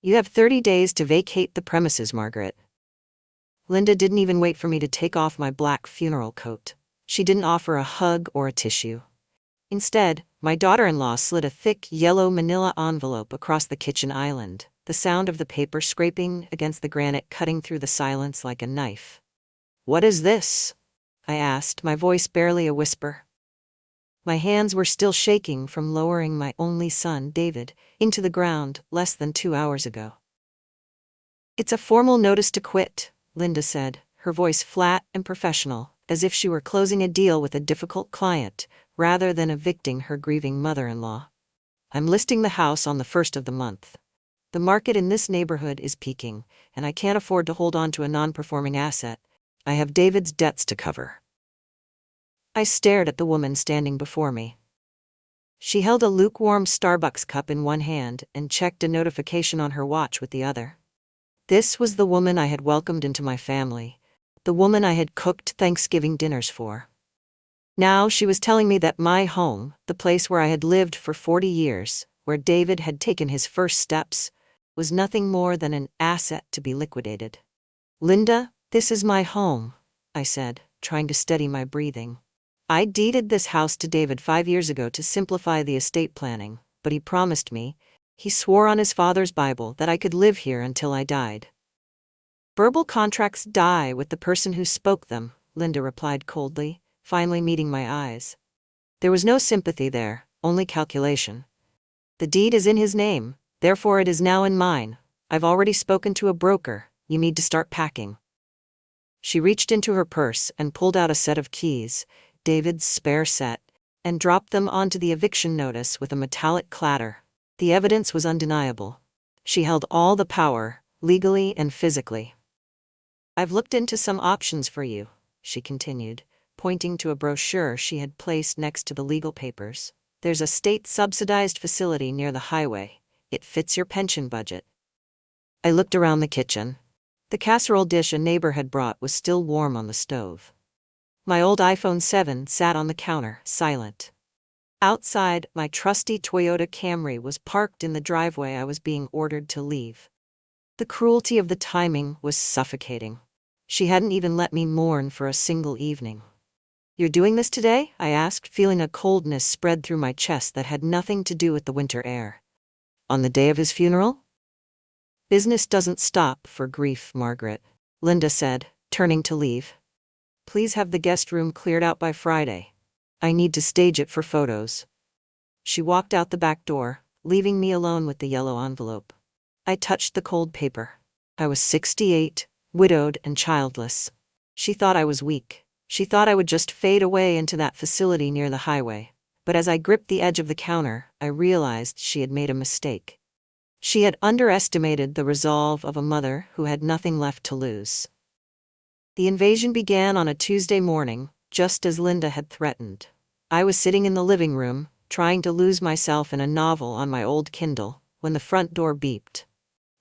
You have 30 days to vacate the premises, Margaret. Linda didn't even wait for me to take off my black funeral coat. She didn't offer a hug or a tissue. Instead, my daughter-in-law slid a thick yellow manila envelope across the kitchen island, the sound of the paper scraping against the granite cutting through the silence like a knife. "What is this?" I asked, my voice barely a whisper. My hands were still shaking from lowering my only son, David, into the ground less than 2 hours ago. "It's a formal notice to quit," Linda said, her voice flat and professional, as if she were closing a deal with a difficult client, rather than evicting her grieving mother-in-law. "I'm listing the house on the 1st of the month. The market in this neighborhood is peaking, and I can't afford to hold on to a non-performing asset. I have David's debts to cover." I stared at the woman standing before me. She held a lukewarm Starbucks cup in one hand and checked a notification on her watch with the other. This was the woman I had welcomed into my family, the woman I had cooked Thanksgiving dinners for. Now she was telling me that my home, the place where I had lived for 40 years, where David had taken his first steps, was nothing more than an asset to be liquidated. "Linda, this is my home," I said, trying to steady my breathing. "I deeded this house to David 5 years ago to simplify the estate planning, but he promised me, he swore on his father's Bible, that I could live here until I died." "Verbal contracts die with the person who spoke them," Linda replied coldly, finally meeting my eyes. There was no sympathy there, only calculation. "The deed is in his name, therefore it is now in mine. I've already spoken to a broker. You need to start packing." She reached into her purse and pulled out a set of keys, David's spare set, and dropped them onto the eviction notice with a metallic clatter. The evidence was undeniable. She held all the power, legally and physically. "I've looked into some options for you," she continued, pointing to a brochure she had placed next to the legal papers. "There's a state-subsidized facility near the highway. It fits your pension budget." I looked around the kitchen. The casserole dish a neighbor had brought was still warm on the stove. My old iPhone 7 sat on the counter, silent. Outside, my trusty Toyota Camry was parked in the driveway I was being ordered to leave. The cruelty of the timing was suffocating. She hadn't even let me mourn for a single evening. "You're doing this today?" I asked, feeling a coldness spread through my chest that had nothing to do with the winter air. "On the day of his funeral?" "Business doesn't stop for grief, Margaret," Linda said, turning to leave. "Please have the guest room cleared out by Friday. I need to stage it for photos." She walked out the back door, leaving me alone with the yellow envelope. I touched the cold paper. I was 68, widowed and childless. She thought I was weak. She thought I would just fade away into that facility near the highway. But as I gripped the edge of the counter, I realized she had made a mistake. She had underestimated the resolve of a mother who had nothing left to lose. The invasion began on a Tuesday morning, just as Linda had threatened. I was sitting in the living room, trying to lose myself in a novel on my old Kindle, when the front door beeped.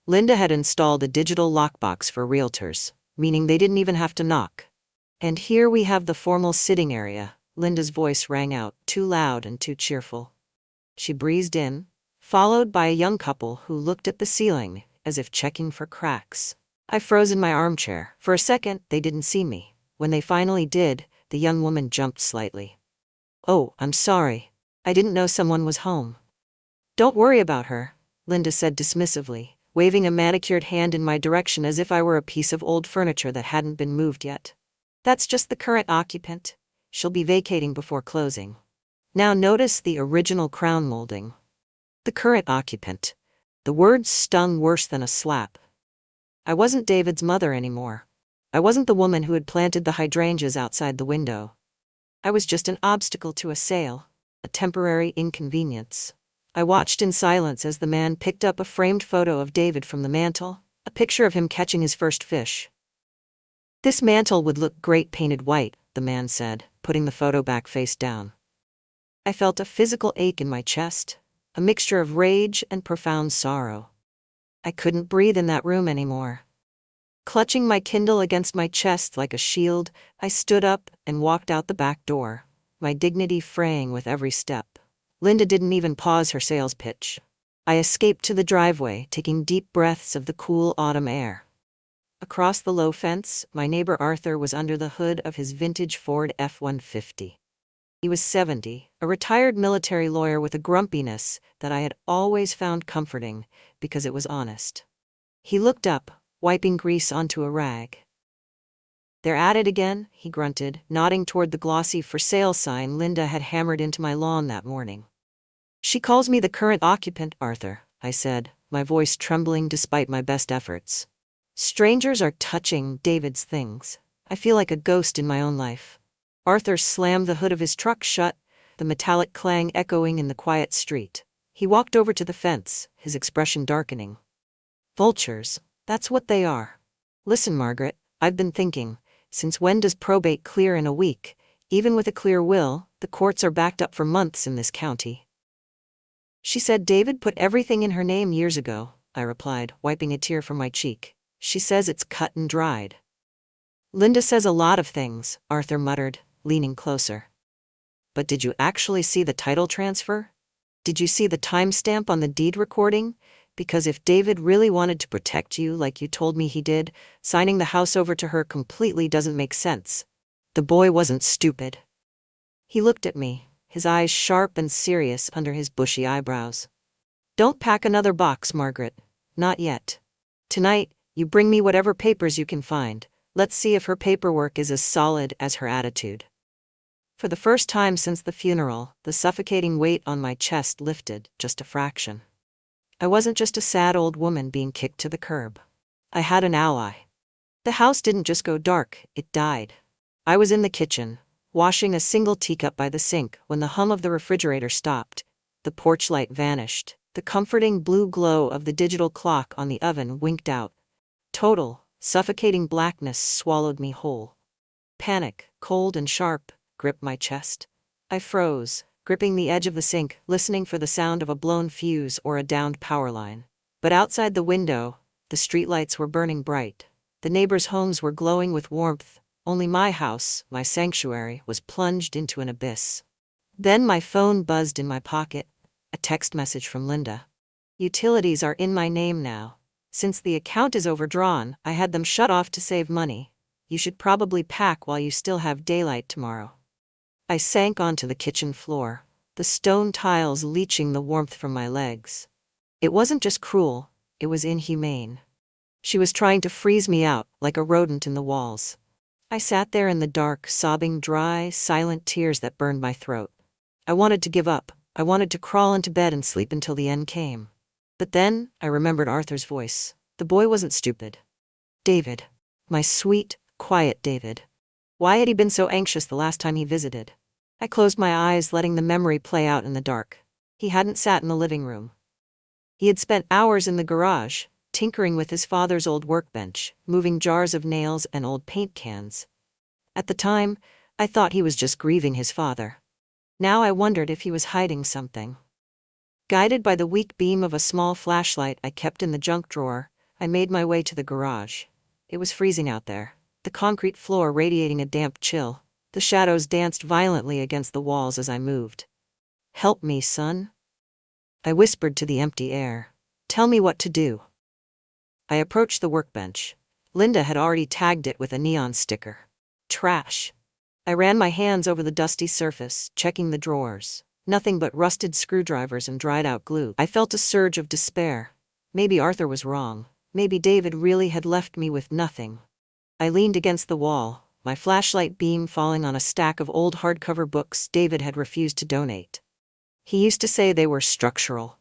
Linda had installed a digital lockbox for realtors, meaning they didn't even have to knock. "And here we have the formal sitting area," Linda's voice rang out, too loud and too cheerful. She breezed in, followed by a young couple who looked at the ceiling, as if checking for cracks. I froze in my armchair. For a second, they didn't see me. When they finally did, the young woman jumped slightly. "Oh, I'm sorry. I didn't know someone was home." "Don't worry about her," Linda said dismissively, waving a manicured hand in my direction as if I were a piece of old furniture that hadn't been moved yet. "That's just the current occupant. She'll be vacating before closing." Now notice the original crown molding. The current occupant. The words stung worse than a slap. I wasn't David's mother anymore. I wasn't the woman who had planted the hydrangeas outside the window. I was just an obstacle to a sale, a temporary inconvenience. I watched in silence as the man picked up a framed photo of David from the mantel, a picture of him catching his first fish. "This mantel would look great painted white," the man said, putting the photo back face down. I felt a physical ache in my chest, a mixture of rage and profound sorrow. I couldn't breathe in that room anymore. Clutching my Kindle against my chest like a shield, I stood up and walked out the back door, my dignity fraying with every step. Linda didn't even pause her sales pitch. I escaped to the driveway, taking deep breaths of the cool autumn air. Across the low fence, my neighbor Arthur was under the hood of his vintage Ford F-150. He was 70, a retired military lawyer with a grumpiness that I had always found comforting because it was honest. He looked up, wiping grease onto a rag. "They're at it again," he grunted, nodding toward the glossy for sale sign Linda had hammered into my lawn that morning. "She calls me the current occupant, Arthur," I said, my voice trembling despite my best efforts. "Strangers are touching David's things. I feel like a ghost in my own life." Arthur slammed the hood of his truck shut, the metallic clang echoing in the quiet street. He walked over to the fence, his expression darkening. "Vultures, that's what they are. Listen, Margaret, I've been thinking, since when does probate clear in a week? Even with a clear will, the courts are backed up for months in this county." "She said David put everything in her name years ago," I replied, wiping a tear from my cheek. "She says it's cut and dried." "Linda says a lot of things," Arthur muttered, leaning closer. "But did you actually see the title transfer? Did you see the timestamp on the deed recording? Because if David really wanted to protect you like you told me he did, signing the house over to her completely doesn't make sense. The boy wasn't stupid." He looked at me, his eyes sharp and serious under his bushy eyebrows. "Don't pack another box, Margaret. Not yet. Tonight, you bring me whatever papers you can find. Let's see if her paperwork is as solid as her attitude." For the first time since the funeral, the suffocating weight on my chest lifted just a fraction. I wasn't just a sad old woman being kicked to the curb. I had an ally. The house didn't just go dark, it died. I was in the kitchen, washing a single teacup by the sink when the hum of the refrigerator stopped. The porch light vanished. The comforting blue glow of the digital clock on the oven winked out. Total, suffocating blackness swallowed me whole. Panic, cold and sharp, gripped my chest. I froze, gripping the edge of the sink, listening for the sound of a blown fuse or a downed power line. But outside the window, the streetlights were burning bright. The neighbors' homes were glowing with warmth. Only my house, my sanctuary, was plunged into an abyss. Then my phone buzzed in my pocket. A text message from Linda. "Utilities are in my name now. Since the account is overdrawn, I had them shut off to save money. You should probably pack while you still have daylight tomorrow." I sank onto the kitchen floor, the stone tiles leaching the warmth from my legs. It wasn't just cruel, it was inhumane. She was trying to freeze me out like a rodent in the walls. I sat there in the dark, sobbing dry, silent tears that burned my throat. I wanted to give up. I wanted to crawl into bed and sleep until the end came. But then, I remembered Arthur's voice. The boy wasn't stupid. David. My sweet, quiet David. Why had he been so anxious the last time he visited? I closed my eyes, letting the memory play out in the dark. He hadn't sat in the living room. He had spent hours in the garage, tinkering with his father's old workbench, moving jars of nails and old paint cans. At the time, I thought he was just grieving his father. Now I wondered if he was hiding something. Guided by the weak beam of a small flashlight I kept in the junk drawer, I made my way to the garage. It was freezing out there, the concrete floor radiating a damp chill. The shadows danced violently against the walls as I moved. "Help me, son," I whispered to the empty air. "Tell me what to do." I approached the workbench. Linda had already tagged it with a neon sticker. Trash. I ran my hands over the dusty surface, checking the drawers. Nothing but rusted screwdrivers and dried-out glue. I felt a surge of despair. Maybe Arthur was wrong. Maybe David really had left me with nothing. I leaned against the wall, my flashlight beam falling on a stack of old hardcover books David had refused to donate. He used to say they were structural.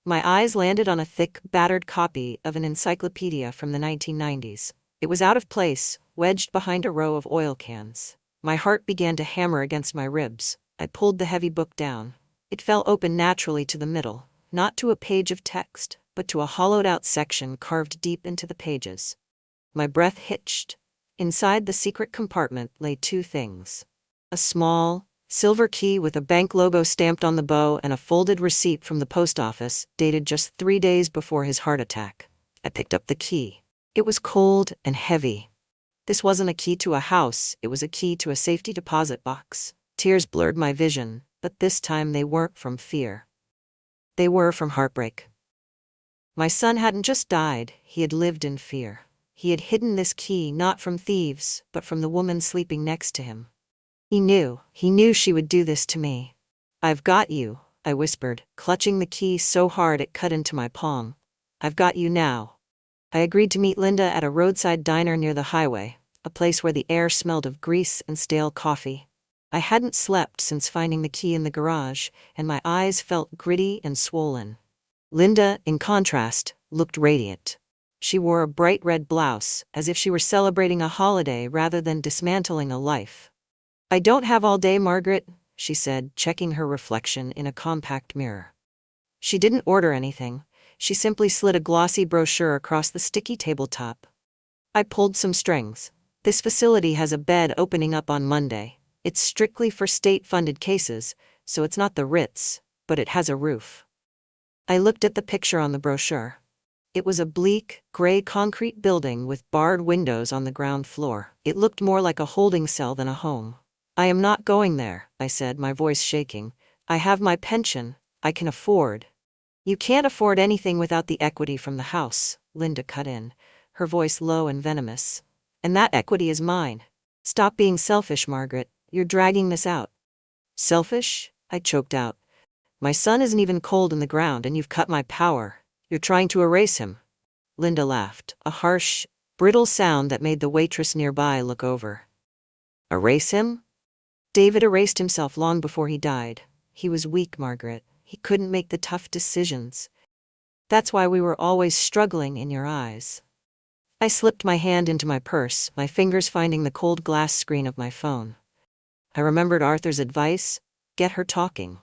My eyes landed on a thick, battered copy of an encyclopedia from the 1990s. It was out of place, wedged behind a row of oil cans. My heart began to hammer against my ribs. I pulled the heavy book down. It fell open naturally to the middle, not to a page of text, but to a hollowed-out section carved deep into the pages. My breath hitched. Inside the secret compartment lay two things. A small, silver key with a bank logo stamped on the bow and a folded receipt from the post office, dated just 3 days before his heart attack. I picked up the key. It was cold and heavy. This wasn't a key to a house, it was a key to a safety deposit box. Tears blurred my vision, but this time they weren't from fear. They were from heartbreak. My son hadn't just died, he had lived in fear. He had hidden this key not from thieves, but from the woman sleeping next to him. He knew she would do this to me. "I've got you," I whispered, clutching the key so hard it cut into my palm. "I've got you now." I agreed to meet Linda at a roadside diner near the highway, a place where the air smelled of grease and stale coffee. I hadn't slept since finding the key in the garage, and my eyes felt gritty and swollen. Linda, in contrast, looked radiant. She wore a bright red blouse, as if she were celebrating a holiday rather than dismantling a life. "I don't have all day, Margaret," she said, checking her reflection in a compact mirror. She didn't order anything. She simply slid a glossy brochure across the sticky tabletop. I pulled some strings. "This facility has a bed opening up on Monday. It's strictly for state-funded cases, so it's not the Ritz, but it has a roof." I looked at the picture on the brochure. It was a bleak, gray concrete building with barred windows on the ground floor. It looked more like a holding cell than a home. "I am not going there," I said, my voice shaking. "I have my pension. I can afford." "You can't afford anything without the equity from the house," Linda cut in, her voice low and venomous. "And that equity is mine. Stop being selfish, Margaret. You're dragging this out." "Selfish?" I choked out. "My son isn't even cold in the ground and you've cut my power. You're trying to erase him." Linda laughed, a harsh, brittle sound that made the waitress nearby look over. "Erase him?" "David erased himself long before he died. He was weak, Margaret. He couldn't make the tough decisions. That's why we were always struggling in your eyes." I slipped my hand into my purse, my fingers finding the cold glass screen of my phone. I remembered Arthur's advice: get her talking.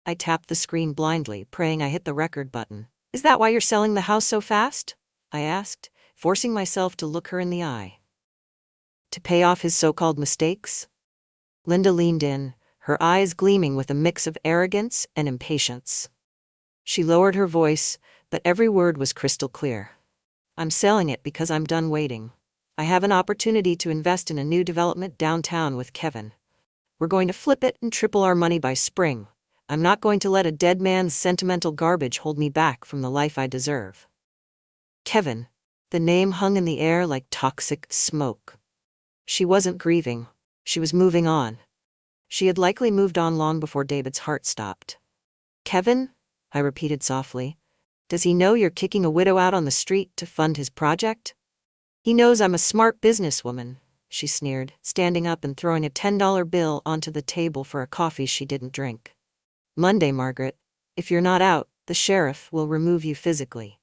I tapped the screen blindly, praying I hit the record button. "Is that why you're selling the house so fast?" I asked, forcing myself to look her in the eye. "To pay off his so-called mistakes?" Linda leaned in, her eyes gleaming with a mix of arrogance and impatience. She lowered her voice, but every word was crystal clear. "I'm selling it because I'm done waiting. I have an opportunity to invest in a new development downtown with Kevin. We're going to flip it and triple our money by spring. I'm not going to let a dead man's sentimental garbage hold me back from the life I deserve." Kevin. The name hung in the air like toxic smoke. She wasn't grieving. She was moving on. She had likely moved on long before David's heart stopped. "Kevin?" I repeated softly. "Does he know you're kicking a widow out on the street to fund his project?" "He knows I'm a smart businesswoman," she sneered, standing up and throwing a $10 bill onto the table for a coffee she didn't drink. "Monday, Margaret. If you're not out, the sheriff will remove you physically.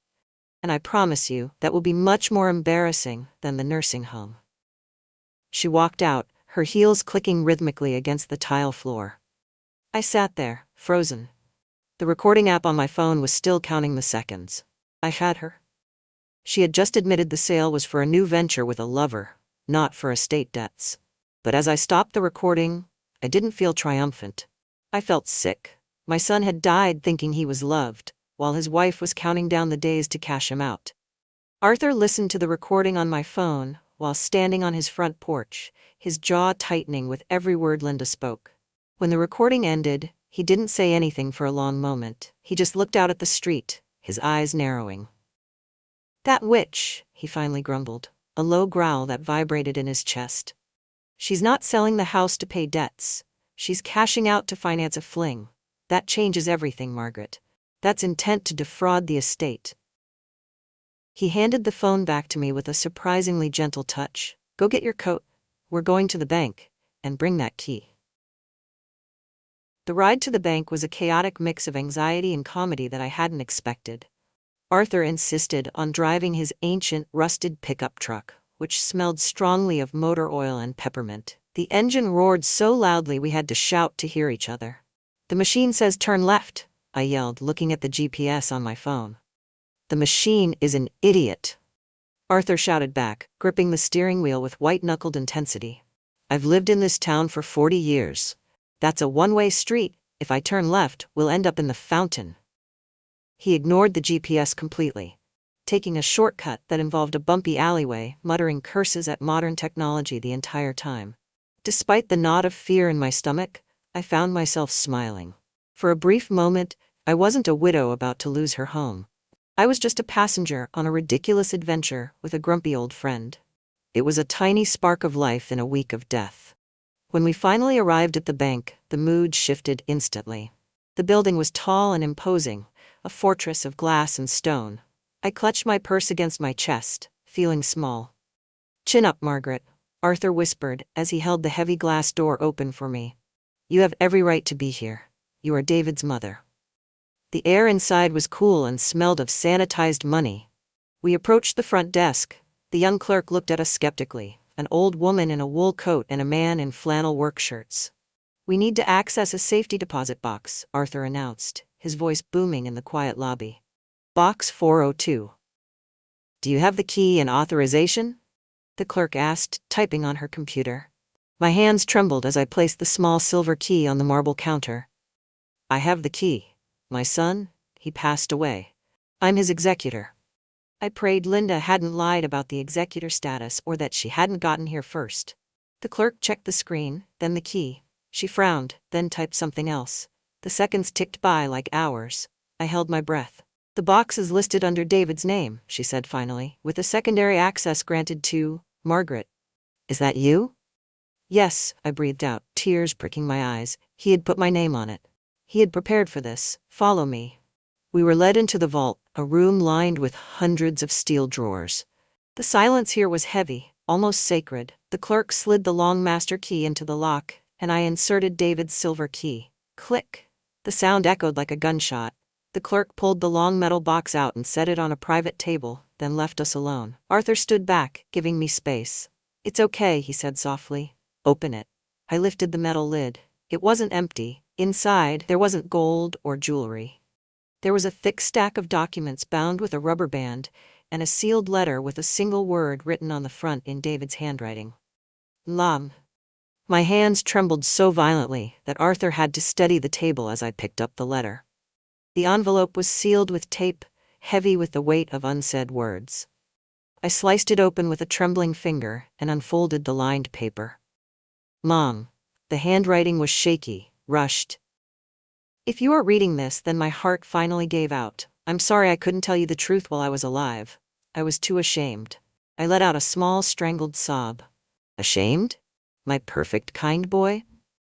And I promise you, that will be much more embarrassing than the nursing home." She walked out, her heels clicking rhythmically against the tile floor. I sat there, frozen. The recording app on my phone was still counting the seconds. I had her. She had just admitted the sale was for a new venture with a lover, not for estate debts. But as I stopped the recording, I didn't feel triumphant. I felt sick. My son had died thinking he was loved, while his wife was counting down the days to cash him out. Arthur listened to the recording on my phone while standing on his front porch, his jaw tightening with every word Linda spoke. When the recording ended, he didn't say anything for a long moment. He just looked out at the street, his eyes narrowing. "That witch," he finally grumbled, a low growl that vibrated in his chest. "She's not selling the house to pay debts. She's cashing out to finance a fling. That changes everything, Margaret. That's intent to defraud the estate." He handed the phone back to me with a surprisingly gentle touch. "Go get your coat. We're going to the bank. And bring that key." The ride to the bank was a chaotic mix of anxiety and comedy that I hadn't expected. Arthur insisted on driving his ancient, rusted pickup truck, which smelled strongly of motor oil and peppermint. The engine roared so loudly we had to shout to hear each other. "The machine says turn left," I yelled, looking at the GPS on my phone. "The machine is an idiot," Arthur shouted back, gripping the steering wheel with white-knuckled intensity. "I've lived in this town for 40 years. That's a one-way street. If I turn left, we'll end up in the fountain." He ignored the GPS completely, taking a shortcut that involved a bumpy alleyway, muttering curses at modern technology the entire time. Despite the knot of fear in my stomach, I found myself smiling. For a brief moment, I wasn't a widow about to lose her home. I was just a passenger on a ridiculous adventure with a grumpy old friend. It was a tiny spark of life in a week of death. When we finally arrived at the bank, the mood shifted instantly. The building was tall and imposing, a fortress of glass and stone. I clutched my purse against my chest, feeling small. "Chin up, Margaret," Arthur whispered as he held the heavy glass door open for me. "You have every right to be here. You are David's mother." The air inside was cool and smelled of sanitized money. We approached the front desk. The young clerk looked at us skeptically, an old woman in a wool coat and a man in flannel work shirts. "We need to access a safety deposit box," Arthur announced, his voice booming in the quiet lobby. "Box 402. "Do you have the key and authorization?" the clerk asked, typing on her computer. My hands trembled as I placed the small silver key on the marble counter. "I have the key. My son, he passed away. I'm his executor." I prayed Linda hadn't lied about the executor status or that she hadn't gotten here first. The clerk checked the screen, then the key. She frowned, then typed something else. The seconds ticked by like hours. I held my breath. "The box is listed under David's name," she said finally, "with a secondary access granted to Margaret." "Is that you?" "Yes," I breathed out, tears pricking my eyes. He had put my name on it. He had prepared for this. "Follow me." We were led into the vault, a room lined with hundreds of steel drawers. The silence here was heavy, almost sacred. The clerk slid the long master key into the lock, and I inserted David's silver key. Click. The sound echoed like a gunshot. The clerk pulled the long metal box out and set it on a private table, then left us alone. Arthur stood back, giving me space. "It's okay," he said softly. "Open it." I lifted the metal lid. It wasn't empty. Inside, there wasn't gold or jewelry. There was a thick stack of documents bound with a rubber band, and a sealed letter with a single word written on the front in David's handwriting. "Mom." My hands trembled so violently that Arthur had to steady the table as I picked up the letter. The envelope was sealed with tape, heavy with the weight of unsaid words. I sliced it open with a trembling finger and unfolded the lined paper. "Mom." The handwriting was shaky, rushed. "If you are reading this, then my heart finally gave out. I'm sorry I couldn't tell you the truth while I was alive. I was too ashamed." I let out a small, strangled sob. "Ashamed? My perfect, kind boy?"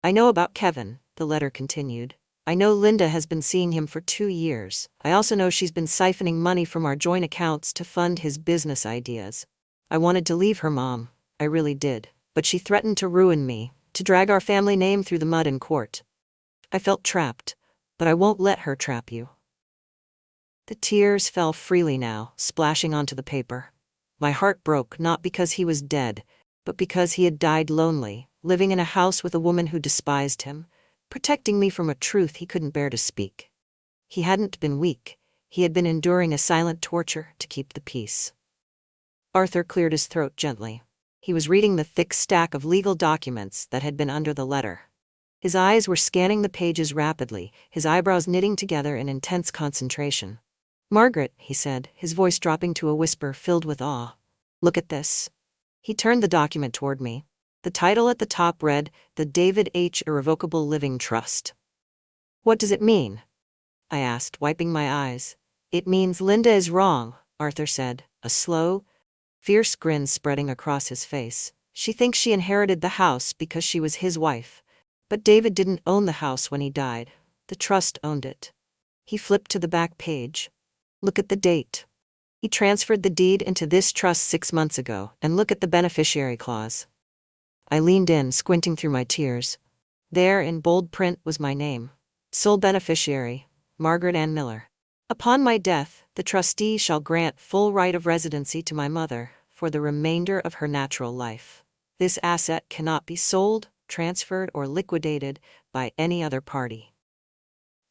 "I know about Kevin," the letter continued. "I know Linda has been seeing him for 2 years. I also know she's been siphoning money from our joint accounts to fund his business ideas. I wanted to leave her, Mom. I really did. But she threatened to ruin me, to drag our family name through the mud in court. I felt trapped. But I won't let her trap you." The tears fell freely now, splashing onto the paper. My heart broke not because he was dead, but because he had died lonely, living in a house with a woman who despised him, protecting me from a truth he couldn't bear to speak. He hadn't been weak. He had been enduring a silent torture to keep the peace. Arthur cleared his throat gently. He was reading the thick stack of legal documents that had been under the letter. His eyes were scanning the pages rapidly, his eyebrows knitting together in intense concentration. "Margaret," he said, his voice dropping to a whisper filled with awe. "Look at this." He turned the document toward me. The title at the top read, "The David H. Irrevocable Living Trust." "What does it mean?" I asked, wiping my eyes. "It means Linda is wrong," Arthur said, a slow, fierce grin spreading across his face. "She thinks she inherited the house because she was his wife. But David didn't own the house when he died. The trust owned it." He flipped to the back page. "Look at the date. He transferred the deed into this trust 6 months ago, and look at the beneficiary clause." I leaned in, squinting through my tears. There, in bold print, was my name. Sole beneficiary, Margaret Ann Miller. "Upon my death, the trustee shall grant full right of residency to my mother for the remainder of her natural life. This asset cannot be sold, transferred, or liquidated by any other party."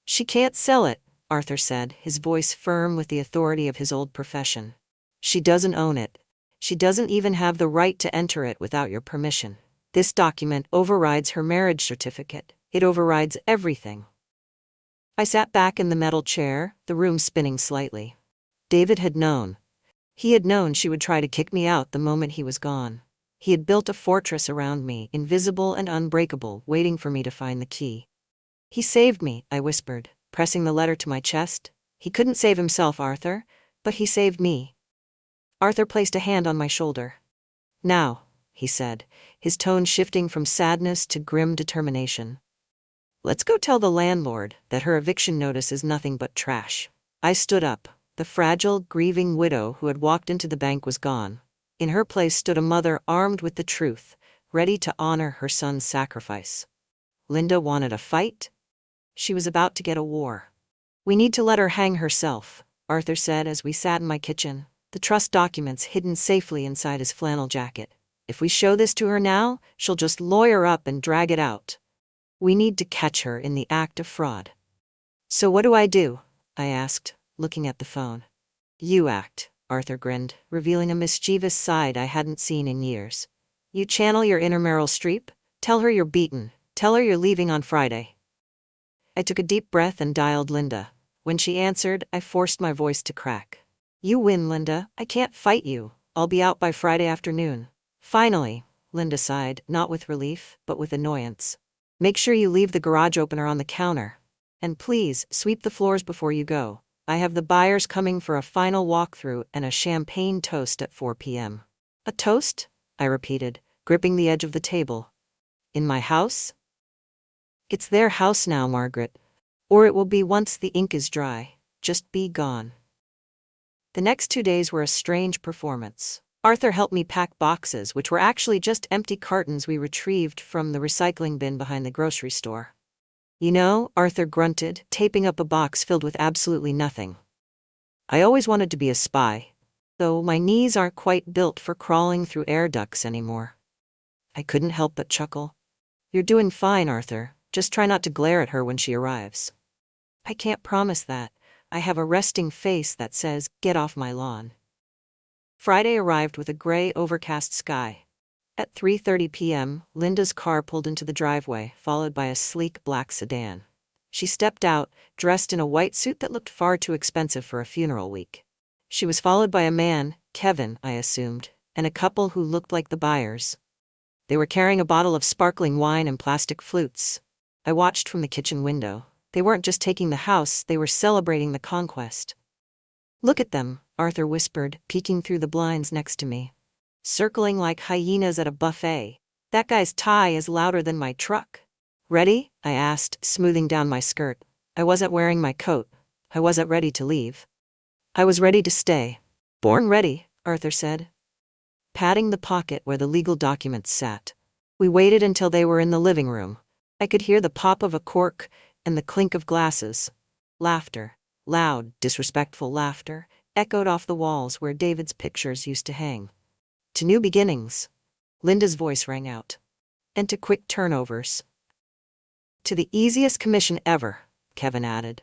"She can't sell it," Arthur said, his voice firm with the authority of his old profession. "She doesn't own it. She doesn't even have the right to enter it without your permission. This document overrides her marriage certificate. It overrides everything." I sat back in the metal chair, the room spinning slightly. David had known. He had known she would try to kick me out the moment he was gone. He had built a fortress around me, invisible and unbreakable, waiting for me to find the key. "He saved me," I whispered, pressing the letter to my chest. "He couldn't save himself, Arthur. But he saved me. Arthur placed a hand on my shoulder. Now, he said, his tone shifting from sadness to grim determination. Let's go tell the landlord that her eviction notice is nothing but trash. I stood up. The fragile, grieving widow who had walked into the bank was gone. In her place stood a mother armed with the truth, ready to honor her son's sacrifice. Linda wanted a fight. She was about to get a war. We need to let her hang herself, Arthur said as we sat in my kitchen, the trust documents hidden safely inside his flannel jacket. If we show this to her now, she'll just lawyer up and drag it out. We need to catch her in the act of fraud. So what do? I asked, looking at the phone. You act, Arthur grinned, revealing a mischievous side I hadn't seen in years. You channel your inner Meryl Streep, tell her you're beaten, tell her you're leaving on Friday. I took a deep breath and dialed Linda. When she answered, I forced my voice to crack. You win, Linda. I can't fight you. I'll be out by Friday afternoon. Finally, Linda sighed, not with relief, but with annoyance. Make sure you leave the garage opener on the counter. And please, sweep the floors before you go. I have the buyers coming for a final walkthrough and a champagne toast at 4 p.m. A toast? I repeated, gripping the edge of the table. In my house? It's their house now, Margaret. Or it will be once the ink is dry. Just be gone. The next 2 days were a strange performance. Arthur helped me pack boxes, which were actually just empty cartons we retrieved from the recycling bin behind the grocery store. You know, Arthur grunted, taping up a box filled with absolutely nothing. I always wanted to be a spy, though my knees aren't quite built for crawling through air ducts anymore. I couldn't help but chuckle. You're doing fine, Arthur. Just try not to glare at her when she arrives. I can't promise that. I have a resting face that says, get off my lawn. Friday arrived with a gray, overcast sky. At 3:30 p.m., Linda's car pulled into the driveway, followed by a sleek black sedan. She stepped out, dressed in a white suit that looked far too expensive for a funeral week. She was followed by a man, Kevin, I assumed, and a couple who looked like the buyers. They were carrying a bottle of sparkling wine and plastic flutes. I watched from the kitchen window. They weren't just taking the house, they were celebrating the conquest. Look at them, Arthur whispered, peeking through the blinds next to me. Circling like hyenas at a buffet. That guy's tie is louder than my truck. Ready? I asked, smoothing down my skirt. I wasn't wearing my coat. I wasn't ready to leave. I was ready to stay. Born ready, Arthur said, patting the pocket where the legal documents sat. We waited until they were in the living room. I could hear the pop of a cork and the clink of glasses. Laughter, loud, disrespectful laughter, echoed off the walls where David's pictures used to hang. To new beginnings, Linda's voice rang out. And to quick turnovers. To the easiest commission ever, Kevin added.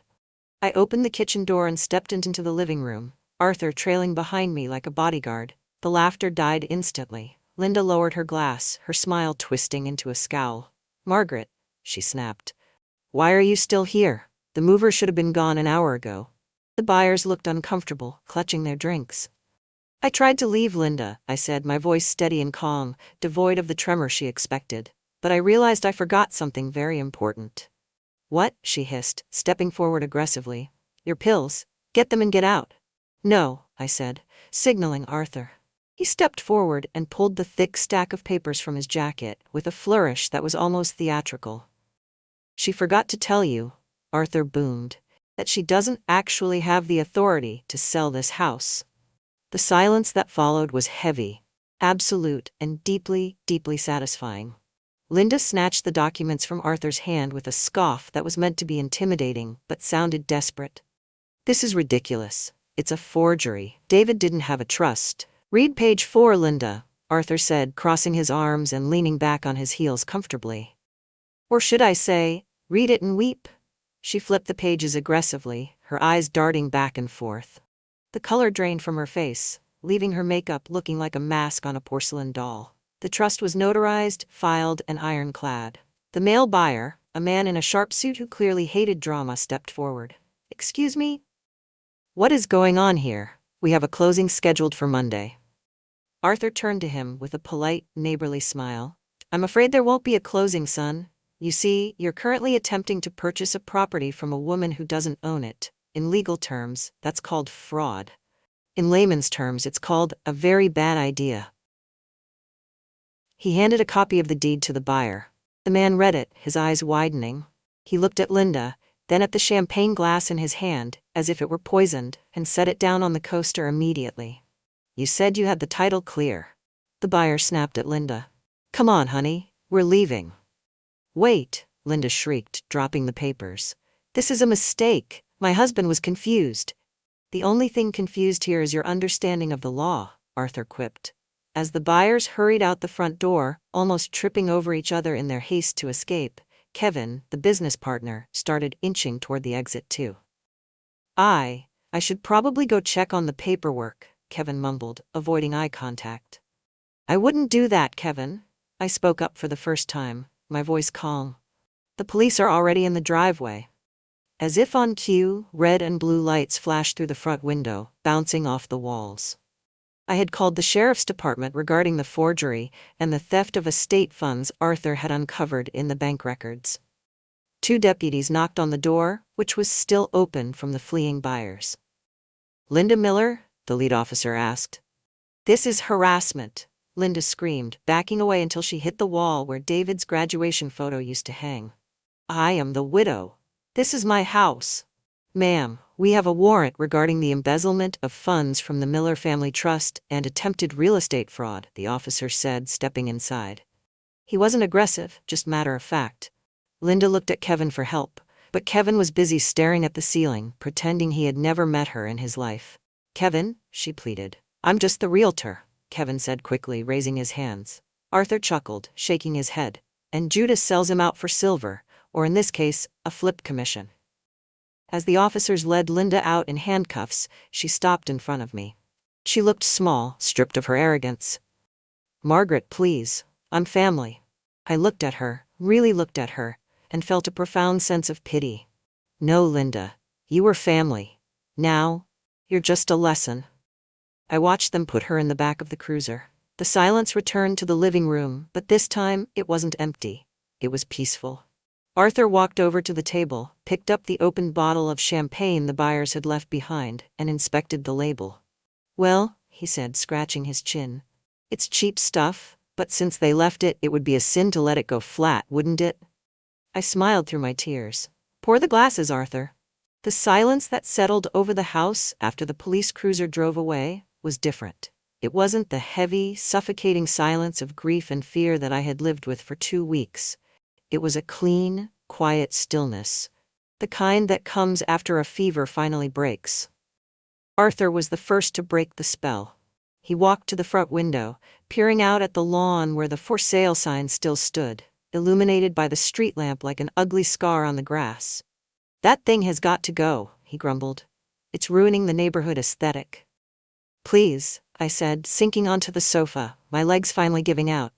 I opened the kitchen door and stepped into the living room, Arthur trailing behind me like a bodyguard. The laughter died instantly. Linda lowered her glass, her smile twisting into a scowl. Margaret, she snapped. Why are you still here? The mover should have been gone an hour ago. The buyers looked uncomfortable, clutching their drinks. I tried to leave, Linda, I said, my voice steady and calm, devoid of the tremor she expected. But I realized I forgot something very important. What? She hissed, stepping forward aggressively. Your pills. Get them and get out. No, I said, signaling Arthur. He stepped forward and pulled the thick stack of papers from his jacket, with a flourish that was almost theatrical. She forgot to tell you, Arthur boomed, that she doesn't actually have the authority to sell this house. The silence that followed was heavy, absolute, and deeply, deeply satisfying. Linda snatched the documents from Arthur's hand with a scoff that was meant to be intimidating, but sounded desperate. This is ridiculous. It's a forgery. David didn't have a trust. Read page 4, Linda, Arthur said, crossing his arms and leaning back on his heels comfortably. Or should I say, read it and weep? She flipped the pages aggressively, her eyes darting back and forth. The color drained from her face, leaving her makeup looking like a mask on a porcelain doll. The trust was notarized, filed, and ironclad. The male buyer, a man in a sharp suit who clearly hated drama, stepped forward. Excuse me? What is going on here? We have a closing scheduled for Monday. Arthur turned to him with a polite, neighborly smile. I'm afraid there won't be a closing, son. You see, you're currently attempting to purchase a property from a woman who doesn't own it. In legal terms, that's called fraud. In layman's terms, it's called a very bad idea. He handed a copy of the deed to the buyer. The man read it, his eyes widening. He looked at Linda, then at the champagne glass in his hand, as if it were poisoned, and set it down on the coaster immediately. You said you had the title clear. The buyer snapped at Linda. Come on, honey, we're leaving. Wait, Linda shrieked, dropping the papers. This is a mistake. My husband was confused. The only thing confused here is your understanding of the law, Arthur quipped. As the buyers hurried out the front door, almost tripping over each other in their haste to escape, Kevin, the business partner, started inching toward the exit too. I should probably go check on the paperwork, Kevin mumbled, avoiding eye contact. I wouldn't do that, Kevin. I spoke up for the first time, my voice calm. The police are already in the driveway. As if on cue, red and blue lights flashed through the front window, bouncing off the walls. I had called the sheriff's department regarding the forgery and the theft of estate funds Arthur had uncovered in the bank records. 2 deputies knocked on the door, which was still open from the fleeing buyers. Linda Miller? The lead officer asked. This is harassment, Linda screamed, backing away until she hit the wall where David's graduation photo used to hang. I am the widow. This is my house. Ma'am, we have a warrant regarding the embezzlement of funds from the Miller Family Trust and attempted real estate fraud, the officer said, stepping inside. He wasn't aggressive, just matter of fact. Linda looked at Kevin for help, but Kevin was busy staring at the ceiling, pretending he had never met her in his life. Kevin, she pleaded. I'm just the realtor, Kevin said quickly, raising his hands. Arthur chuckled, shaking his head. And Judas sells him out for silver, or in this case, a flip commission. As the officers led Linda out in handcuffs, she stopped in front of me. She looked small, stripped of her arrogance. Margaret, please. I'm family. I looked at her, really looked at her, and felt a profound sense of pity. No, Linda. You were family. Now, you're just a lesson. I watched them put her in the back of the cruiser. The silence returned to the living room, but this time it wasn't empty. It was peaceful. Arthur walked over to the table, picked up the opened bottle of champagne the buyers had left behind, and inspected the label. Well, he said, scratching his chin. It's cheap stuff, but since they left it, it would be a sin to let it go flat, wouldn't it? I smiled through my tears. Pour the glasses, Arthur. The silence that settled over the house after the police cruiser drove away was different. It wasn't the heavy, suffocating silence of grief and fear that I had lived with for 2 weeks. It was a clean, quiet stillness, the kind that comes after a fever finally breaks. Arthur was the first to break the spell. He walked to the front window, peering out at the lawn where the for sale sign still stood, illuminated by the street lamp like an ugly scar on the grass. That thing has got to go, he grumbled. It's ruining the neighborhood aesthetic. Please, I said, sinking onto the sofa, my legs finally giving out.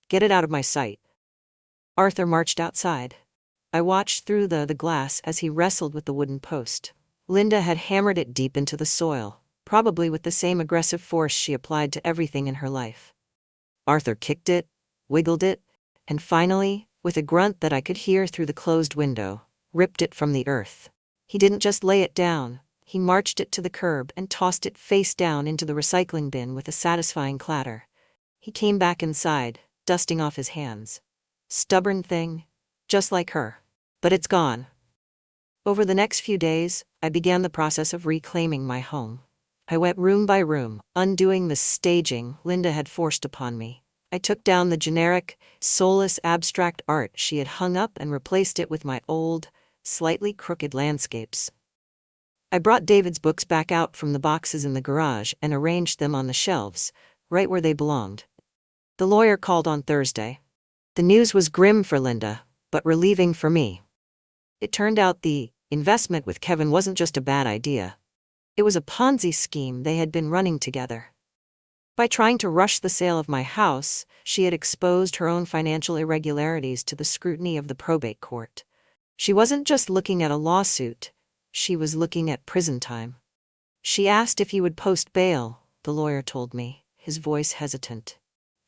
Get it out of my sight. Arthur marched outside. I watched through the glass as he wrestled with the wooden post. Linda had hammered it deep into the soil, probably with the same aggressive force she applied to everything in her life. Arthur kicked it, wiggled it, and finally, with a grunt that I could hear through the closed window, ripped it from the earth. He didn't just lay it down, he marched it to the curb and tossed it face down into the recycling bin with a satisfying clatter. He came back inside, dusting off his hands. Stubborn thing, just like her. But it's gone. Over the next few days, I began the process of reclaiming my home. I went room by room, undoing the staging Linda had forced upon me. I took down the generic, soulless abstract art she had hung up and replaced it with my old, slightly crooked landscapes. I brought David's books back out from the boxes in the garage and arranged them on the shelves, right where they belonged. The lawyer called on Thursday. The news was grim for Linda, but relieving for me. It turned out the investment with Kevin wasn't just a bad idea. It was a Ponzi scheme they had been running together. By trying to rush the sale of my house, she had exposed her own financial irregularities to the scrutiny of the probate court. She wasn't just looking at a lawsuit, she was looking at prison time. She asked if he would post bail, the lawyer told me, his voice hesitant.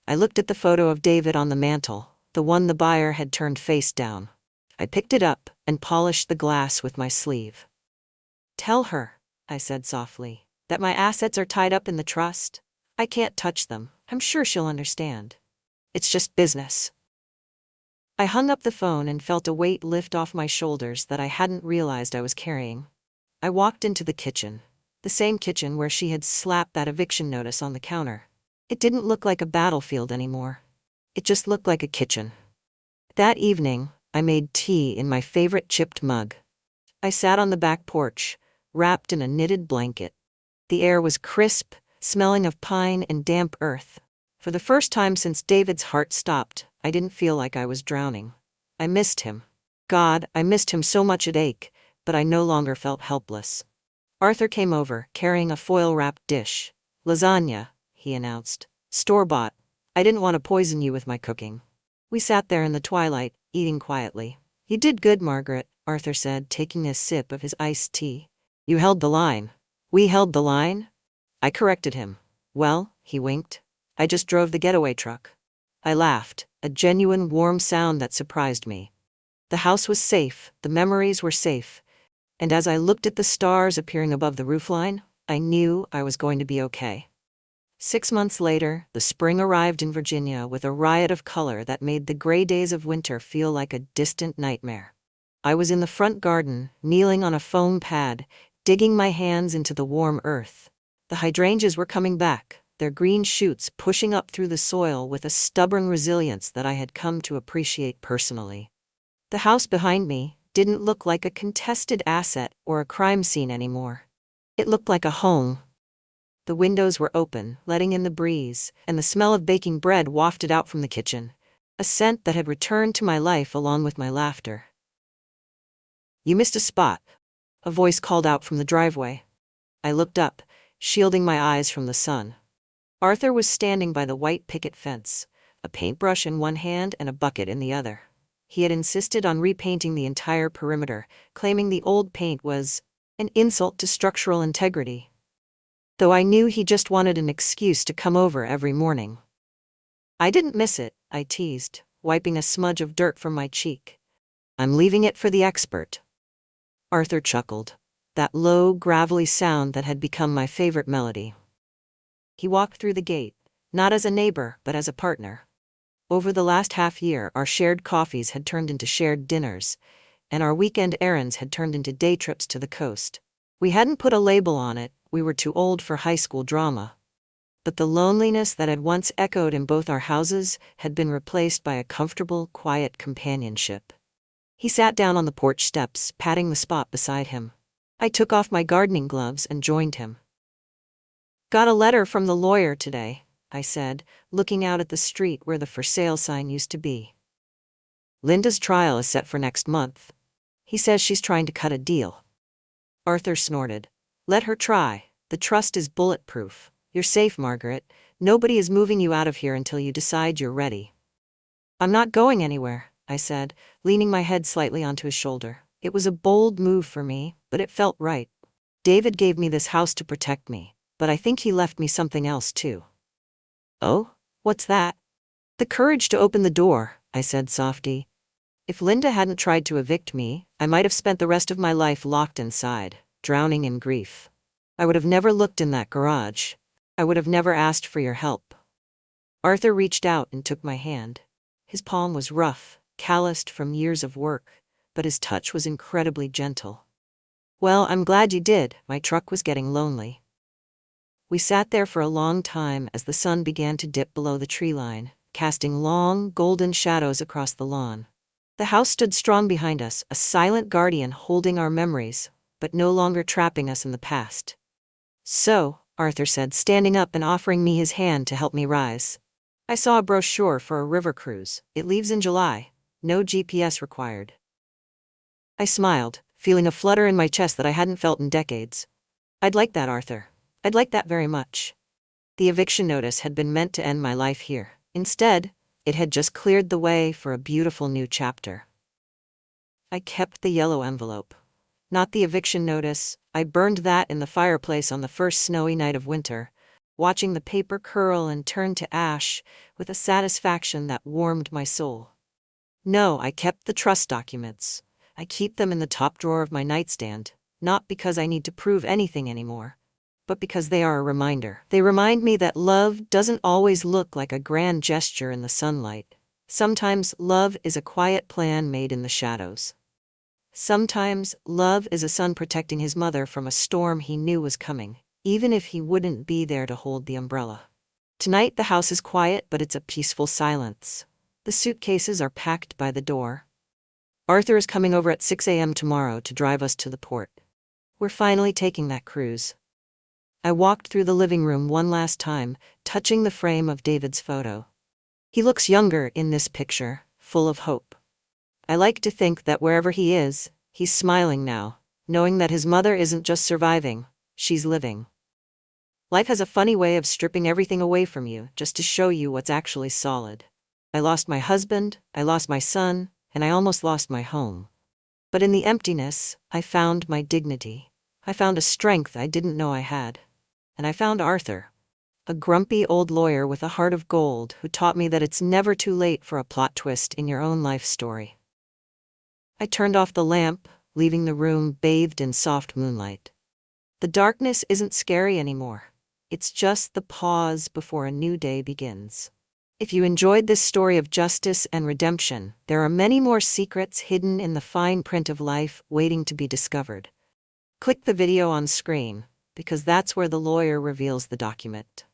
I looked at the photo of David on the mantel, the one the buyer had turned face down. I picked it up and polished the glass with my sleeve. Tell her, I said softly. That my assets are tied up in the trust. I can't touch them. I'm sure she'll understand. It's just business. I hung up the phone and felt a weight lift off my shoulders that I hadn't realized I was carrying. I walked into the kitchen. The same kitchen where she had slapped that eviction notice on the counter. It didn't look like a battlefield anymore. It just looked like a kitchen. That evening, I made tea in my favorite chipped mug. I sat on the back porch, wrapped in a knitted blanket. The air was crisp, smelling of pine and damp earth. For the first time since David's heart stopped, I didn't feel like I was drowning. I missed him. God, I missed him so much it ached, but I no longer felt helpless. Arthur came over, carrying a foil-wrapped dish. "Lasagna," he announced. "Store-bought. I didn't want to poison you with my cooking." We sat there in the twilight, eating quietly. "You did good, Margaret," Arthur said, taking a sip of his iced tea. "You held the line." "We held the line?" I corrected him. "Well," he winked, "I just drove the getaway truck." I laughed, a genuine warm sound that surprised me. The house was safe, the memories were safe, and as I looked at the stars appearing above the roofline, I knew I was going to be okay. 6 months later, the spring arrived in Virginia with a riot of color that made the gray days of winter feel like a distant nightmare. I was in the front garden, kneeling on a foam pad, digging my hands into the warm earth. The hydrangeas were coming back, their green shoots pushing up through the soil with a stubborn resilience that I had come to appreciate personally. The house behind me didn't look like a contested asset or a crime scene anymore. It looked like a home. The windows were open, letting in the breeze, and the smell of baking bread wafted out from the kitchen, a scent that had returned to my life along with my laughter. "You missed a spot," a voice called out from the driveway. I looked up, shielding my eyes from the sun. Arthur was standing by the white picket fence, a paintbrush in one hand and a bucket in the other. He had insisted on repainting the entire perimeter, claiming the old paint was an insult to structural integrity. Though I knew he just wanted an excuse to come over every morning. "I didn't miss it," I teased, wiping a smudge of dirt from my cheek. "I'm leaving it for the expert." Arthur chuckled, that low, gravelly sound that had become my favorite melody. He walked through the gate, not as a neighbor, but as a partner. Over the last half-year, our shared coffees had turned into shared dinners, and our weekend errands had turned into day trips to the coast. We hadn't put a label on it, we were too old for high school drama. But the loneliness that had once echoed in both our houses had been replaced by a comfortable, quiet companionship. He sat down on the porch steps, patting the spot beside him. I took off my gardening gloves and joined him. "Got a letter from the lawyer today," I said, looking out at the street where the for sale sign used to be. "Linda's trial is set for next month. He says she's trying to cut a deal." Arthur snorted. "Let her try. The trust is bulletproof. You're safe, Margaret. Nobody is moving you out of here until you decide you're ready." "I'm not going anywhere," I said, leaning my head slightly onto his shoulder. It was a bold move for me, but it felt right. David gave me this house to protect me, but I think he left me something else too. "Oh? What's that?" "The courage to open the door," I said softly. "If Linda hadn't tried to evict me, I might have spent the rest of my life locked inside, drowning in grief. I would have never looked in that garage. I would have never asked for your help." Arthur reached out and took my hand. His palm was rough, calloused from years of work, but his touch was incredibly gentle. "Well, I'm glad you did. My truck was getting lonely." We sat there for a long time as the sun began to dip below the tree line, casting long, golden shadows across the lawn. The house stood strong behind us, a silent guardian holding our memories, but no longer trapping us in the past. "So," Arthur said, standing up and offering me his hand to help me rise. "I saw a brochure for a river cruise. It leaves in July. No GPS required." I smiled, feeling a flutter in my chest that I hadn't felt in decades. "I'd like that, Arthur. I'd like that very much." The eviction notice had been meant to end my life here. Instead, it had just cleared the way for a beautiful new chapter. I kept the yellow envelope. Not the eviction notice. I burned that in the fireplace on the first snowy night of winter, watching the paper curl and turn to ash with a satisfaction that warmed my soul. No, I kept the trust documents. I keep them in the top drawer of my nightstand, not because I need to prove anything anymore, but because they are a reminder. They remind me that love doesn't always look like a grand gesture in the sunlight. Sometimes love is a quiet plan made in the shadows. Sometimes love is a son protecting his mother from a storm he knew was coming, even if he wouldn't be there to hold the umbrella. Tonight the house is quiet, but it's a peaceful silence. The suitcases are packed by the door. Arthur is coming over at 6 a.m. tomorrow to drive us to the port. We're finally taking that cruise. I walked through the living room one last time, touching the frame of David's photo. He looks younger in this picture, full of hope. I like to think that wherever he is, he's smiling now, knowing that his mother isn't just surviving, she's living. Life has a funny way of stripping everything away from you just to show you what's actually solid. I lost my husband, I lost my son, and I almost lost my home. But in the emptiness, I found my dignity. I found a strength I didn't know I had. And I found Arthur, a grumpy old lawyer with a heart of gold who taught me that it's never too late for a plot twist in your own life story. I turned off the lamp, leaving the room bathed in soft moonlight. The darkness isn't scary anymore. It's just the pause before a new day begins. If you enjoyed this story of justice and redemption, there are many more secrets hidden in the fine print of life waiting to be discovered. Click the video on screen, because that's where the lawyer reveals the document.